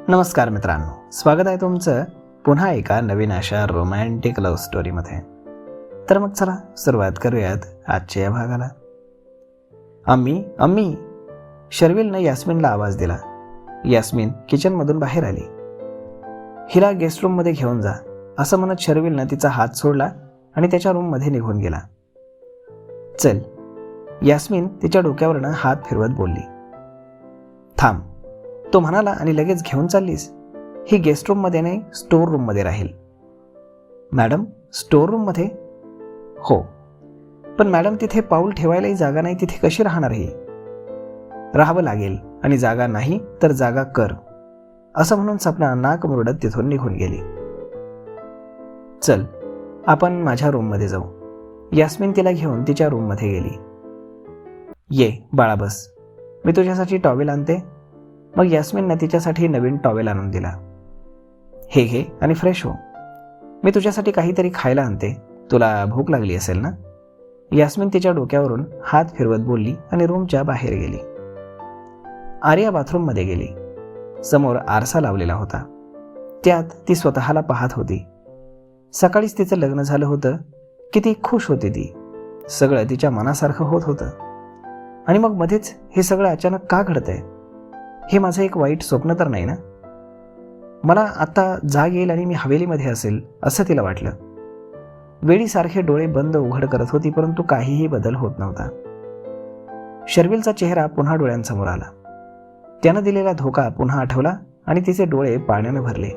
नमस्कार मित्रांनो, स्वागत आहे तुमचं पुन्हा एका नवीन अशा रोमॅन्टिक लव्ह स्टोरीमध्ये. तर मग चला सुरुवात करूयात आजच्या या भागाला. अम्मी अम्मी, शर्विलनं यास्मिनला आवाज दिला. यास्मिन किचनमधून बाहेर आली. हिला गेस्ट रूममध्ये घेऊन जा असं म्हणत शर्विलनं तिचा हात सोडला आणि त्याच्या रूममध्ये निघून गेला. चल, यास्मिन तिच्या डोक्यावरनं हात फिरवत बोलली. थांब, तो म्हणाला आणि लगेच घेऊन चाललीस. ही गेस्ट रूममध्ये नाही, स्टोर रूममध्ये राहील. मॅडम, स्टोर रूममध्ये? हो, पण मॅडम तिथे पाऊल ठेवायलाही जागा नाही, तिथे कशी राहणार ही? राहावं लागेल आणि जागा नाही तर जागा कर असं म्हणून सपना नाक मुरडत तिथून निघून गेली. चल, आपण माझ्या रूममध्ये जाऊ. यास्मिन तिला घेऊन तिच्या रूममध्ये गेली. ये बाळा, बस, मी तुझ्यासाठी टॉवेल आणते. मग यास्मिनने तिच्यासाठी नवीन टॉवेल आणून दिला. हे घे आणि फ्रेश हो. मी तुझ्यासाठी काहीतरी खायला आणते, तुला भूक लागली असेल ना? यास्मिन तिच्या डोक्यावरून हात फिरवत बोलली आणि रूमच्या बाहेर गेली. आर्या बाथरूममध्ये गेली. समोर आरसा लावलेला होता. त्यात ती स्वतःला पाहत होती. सकाळीच तिचं लग्न झालं होतं. किती खुश होती ती. सगळं तिच्या मनासारखं होत होतं. आणि मग मध्येच हे सगळं अचानक का घडतंय? हे माझं एक वाईट स्वप्न तर नाही ना? मला आता जाग येईल आणि मी हवेलीमध्ये असेल असं तिला वाटलं. वेळीसारखे डोळे बंद उघड करत होती, परंतु काहीही बदल होत नव्हता. शर्विलचा चेहरा पुन्हा डोळ्यांसमोर आला. त्यानं दिलेला धोका पुन्हा आठवला आणि तिचे डोळे पाण्यानं भरले.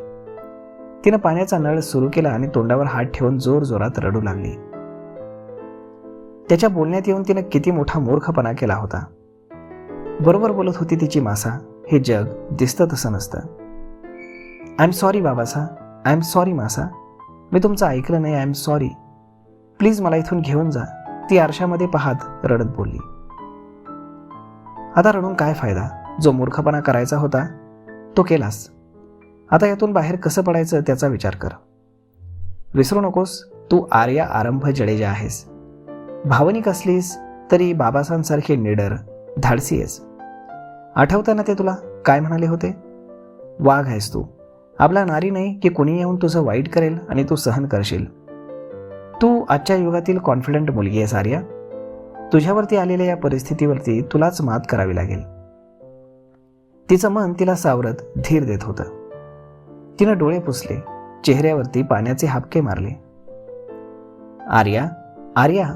तिनं पाण्याचा नळ सुरू केला आणि तोंडावर हात ठेवून जोरजोरात रडू लागली. त्याच्या बोलण्यात येऊन तिनं किती मोठा मूर्खपणा केला होता. बरोबर बोलत होती तिची मासा. हे जग दिसतं तसं नसतं. आय एम सॉरी बाबासा, आय एम सॉरी मासा, मी तुमचं ऐकलं नाही, आय एम सॉरी, प्लीज मला इथून घेऊन जा, ती आरशामध्ये पाहत रडत बोलली. आता रडून काय फायदा? जो मूर्खपणा करायचा होता तो केलास. आता यातून बाहेर कसं पडायचं त्याचा विचार कर. विसरू नकोस, तू आर्या आरंभ जडेजा आहेस. भावनिक असलीस तरी बाबासांसारखे निडर, धाडसी आहेस. आठवतं ना ते तुला काय म्हणाले होते? वाघ आहेस तू, आपला नारी नाही की कुणी येऊन तुझं वाईट करेल आणि तू सहन करशील. तू आजच्या युगातील कॉन्फिडंट मुलगी आहेस आर्या. तुझ्यावरती आलेल्या या परिस्थितीवरती तुलाच मात करावी लागेल. तिचं मन तिला सावरत धीर देत होतं. तिनं डोळे पुसले, चेहऱ्यावरती पाण्याचे हापके मारले. आर्या, आर्या,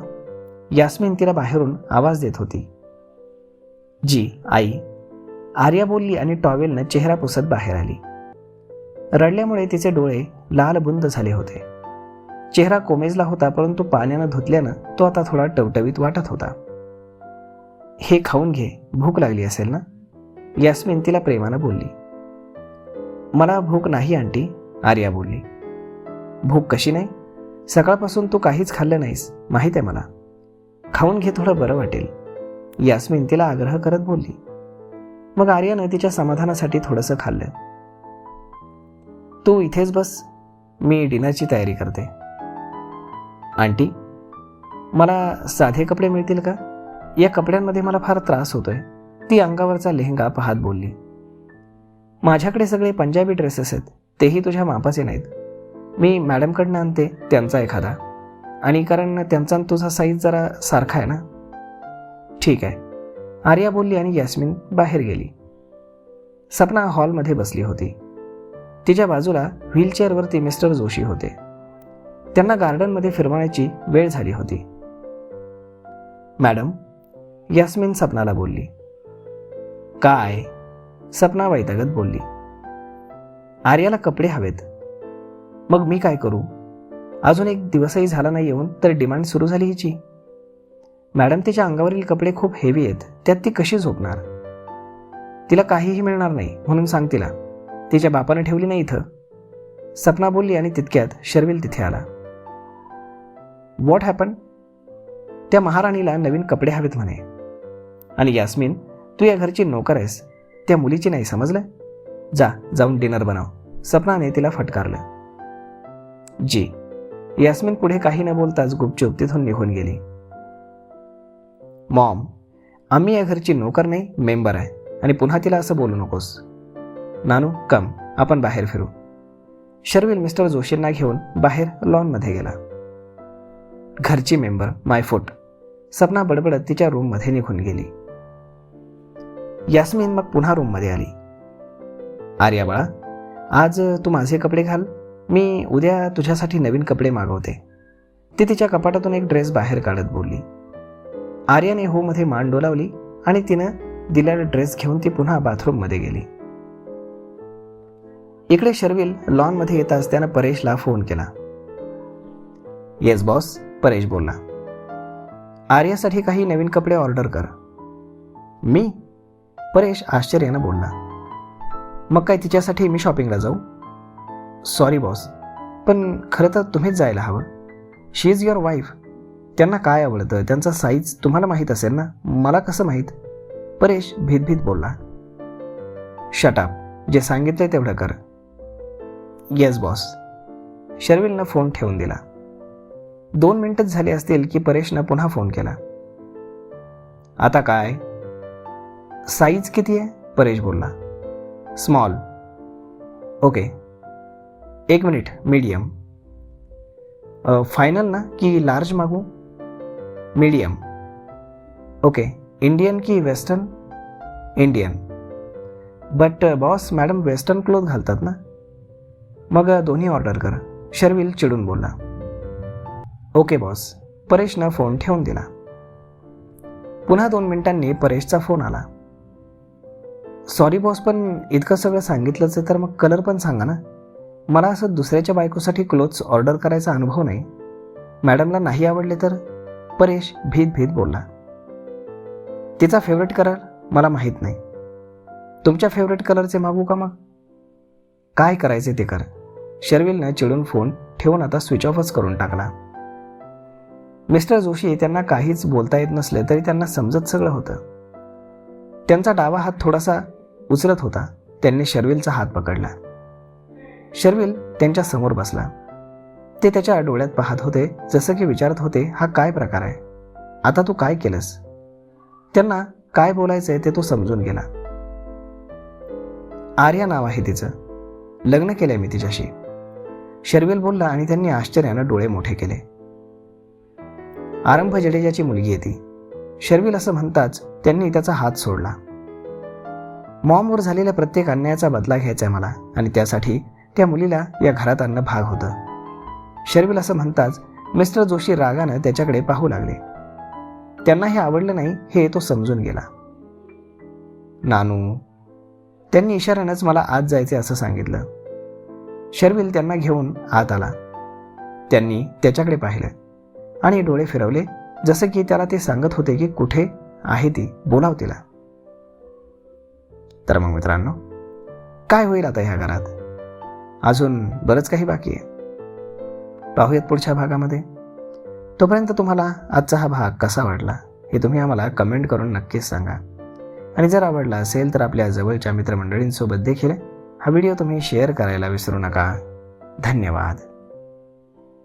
यास्मिन तिला बाहेरून आवाज देत होती. जी आई, आर्या बोलली आणि टॉवेलनं चेहरा पुसत बाहेर आली. रडल्यामुळे तिचे डोळे लाल बुंद झाले होते. चेहरा कोमेजला होता, परंतु पाण्यानं धुतल्यानं तो आता थोडा टवटवीत वाटत होता. हे खाऊन घे, भूक लागली असेल ना? यास्मिन तिला प्रेमानं बोलली. मला भूक नाही आंटी, आर्या बोलली. भूक कशी नाही? सकाळपासून तू काहीच खाल्लं नाहीस, माहीत आहे मला. खाऊन घे, थोडं बरं वाटेल, यास्मिन तिला आग्रह करत बोलली. मग आर्यानं तिच्या समाधानासाठी थोडंसं खाल्लं. तू इथेच बस, मी डिनरची तयारी करते. आंटी, मला साधे कपडे मिळतील का? या कपड्यांमध्ये मला फार त्रास होतोय, ती अंगावरचा लेहंगा पाहत बोलली. माझ्याकडे सगळे पंजाबी ड्रेसेस आहेत, तेही तुझ्या मापाचे नाहीत. मी मॅडमकडनं आणते त्यांचा एखादा, आणि कारण त्यांचा तुझा साईज जरा सारखा आहे ना. ठीक आहे, आर्या बोलली आणि यास्मिन बाहेर गेली. सपना हॉलमध्ये बसली होती. तिच्या बाजूला व्हीलचेअरवरती मिस्टर जोशी होते. त्यांना गार्डनमध्ये फिरवण्याची वेळ झाली होती. मॅडम, यास्मिन सपनाला बोलली. काय? सपना वैतागत बोलली. आर्याला कपडे हवेत. मग मी काय करू? अजून एक दिवसही झाला नाही येऊन तर डिमांड सुरू झाली हिची. मॅडम, तिच्या अंगावरील कपडे खूप हेवी आहेत, त्यात ती कशी झोपणार? तिला काहीही मिळणार नाही म्हणून सांग तिला. तिच्या बापाने ठेवली नाही इथं, सपना बोलली आणि तितक्यात शर्विल तिथे आला. What happen? त्या महाराणीला नवीन कपडे हवेत म्हणे. आणि यास्मिन, तू या घरची नोकर आहेस, त्या मुलीची नाही, समजलं? जाऊन डिनर बनव, सपनाने तिला फटकारलं. जी. यास्मिन पुढे काही न बोलताच गुपचूप तिथून निघून गेली. मॉम, आम्ही या घरची नोकर नाही, मेंबर आहे, आणि पुन्हा तिला असं बोलू नकोस. नानू, कम. आपण बाहेर फिरू. शर्विल मिस्टर जोशींना घेऊन बाहेर लॉनमध्ये गेला. घरची मेंबर माय फूट. सपना बडबडत तिच्या रूममध्ये निघून गेली. यास्मिन मग पुन्हा रूममध्ये आली. आर्या बाळा, आज तू माझे कपडे घाल, मी उद्या तुझ्यासाठी नवीन कपडे मागवते. ती तिच्या कपाटातून एक ड्रेस बाहेर काढत बोलली. आर्याने हो मध्ये मान डोलावली आणि तिनं दिलेला ड्रेस घेऊन ती पुन्हा बाथरूममध्ये गेली. इकडे शर्विल लॉनमध्ये येताच त्यानं परेशला फोन केला. येस बॉस, परेश बोलला. आर्यासाठी काही नवीन कपडे ऑर्डर कर. मी? परेश आश्चर्यानं बोलला. मग काय तिच्यासाठी मी शॉपिंगला जाऊ? सॉरी बॉस, पण खरं तर तुम्हीच जायला हवं. शी इज युअर वाईफ. त्यांना काय आवडतं, त्यांचा साईज तुम्हाला माहीत असेल ना, मला कसं माहीत? परेश भीत बोलला. शटअप, जे सांगितलंय तेवढं कर. Yes boss. शर्विलनं फोन ठेवून दिला. 2 मिनिटच झाली असतील की परेशनं पुन्हा फोन केला. आता काय? साईज किती आहे? परेश बोलला. Small. Okay. 1 minute. Medium. Final ना की लार्ज मागू? मीडियम. ओके. इंडियन की western? Indian. But boss, madam western cloth घालतात ना. मग दोन्ही ऑर्डर कर. शर्विल चिडून बोलला. Okay boss. परेशनं फोन ठेवून दिला. पुन्हा 2 मिनिटांनी परेशचा फोन आला. सॉरी बॉस, पण इतकं सगळं सांगितलंच आहे तर मग कलर पण सांगा ना. मला असं दुसऱ्याच्या बायकोसाठी क्लोथ्स ऑर्डर करायचा अनुभव नाही. मॅडमला नाही आवडले तर? परेश भीत बोलला. तिचा फेवरेट कलर मला माहीत नाही. तुमच्या फेवरेट कलरचे मागू का? मग काय करायचे ते कर. शर्विलनं चिडून फोन ठेवून आता स्विच ऑफच करून टाकला. मिस्टर जोशी त्यांना काहीच बोलता येत नसले तरी त्यांना समजत सगळं होतं. त्यांचा डावा हात थोडासा उचलत होता. त्यांनी शर्विलचा हात पकडला. शर्विल त्यांच्या समोर बसला. ते त्याच्या डोळ्यात पाहत होते, जसं की विचारत होते, हा काय प्रकार आहे? आता तू काय केलंस? त्यांना काय बोलायचंय ते तो समजून गेला. आर्या नाव आहे तिचं. लग्न केलंय मी तिच्याशी. शर्विल बोलला आणि त्यांनी आश्चर्यानं डोळे मोठे केले. आरंभ जडेजाची मुलगी आहे ती. शर्विल असं म्हणताच त्यांनी त्याचा हात सोडला. मॉमवर झालेल्या प्रत्येक अन्यायाचा बदला घ्यायचा आहे मला, आणि त्यासाठी त्या मुलीला या घरात आणणं भाग होतं. शर्विल असं म्हणताच मिस्टर जोशी रागानं त्याच्याकडे पाहू लागले. त्यांना हे आवडलं नाही हे तो समजून गेला. नानू, त्यांनी इशाऱ्यानंच मला आत जायचे असं सांगितलं. शर्विल त्यांना घेऊन आत आला. त्यांनी त्याच्याकडे पाहिलं आणि डोळे फिरवले, जसं की त्याला ते सांगत होते की कुठे आहे ती, बोलाव तिला. तर मग मित्रांनो, काय होईल आता ह्या घरात? अजून बरंच काही बाकी आहे. पाहूयात पुढच्या भागामध्ये. तोपर्यंत तुम्हाला आजचा हा भाग कसा वाटला हे तुम्ही आम्हाला कमेंट करून नक्कीच सांगा. आणि जर आवडला असेल तर आपल्या जवळच्या मित्रमंडळींसोबत देखील हा व्हिडिओ तुम्ही शेअर करायला विसरू नका. धन्यवाद.